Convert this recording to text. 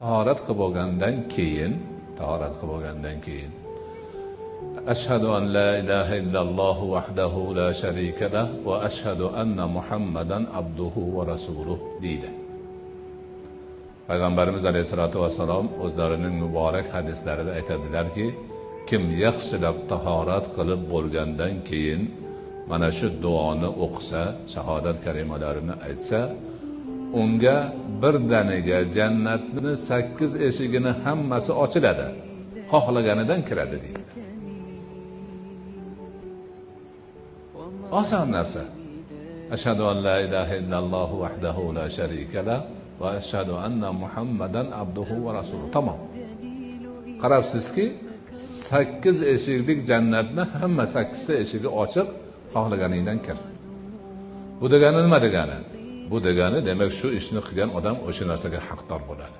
tahorat qilib bo'lgandan keyin ashhadu an la ilaha illalloh vahdahu la sharika lah va ashhadu anna muhammadan abduhu va rasuluh deydi. Payg'ambarimiz alayhisolatu vassalom o'zlarining muborak hadislarida aytadilarki, kim yaxshilab tahorat qilib bo'lgandan keyin mana shu duoni o'qisa, shahodat kalimalarini aytsa, unga birdaniga jannatning 8 eshigini hammasi ochiladi, xohlaganidan kiradi deydi. Oson narsa. Ashhadu an la ilaha illalloh vahdahu la sharika lah va ashhadu anna muhammadan abduhu va rasuluh. Tamom. Qarabsizki, 8 eshiklik jannatni hamma 8 ta eshigi ochiq, xohlaganingdan kir. Bu degani nima degani? Bu degani demak shu ishni qilgan odam o'sha narsaga haqdor bo'ladi.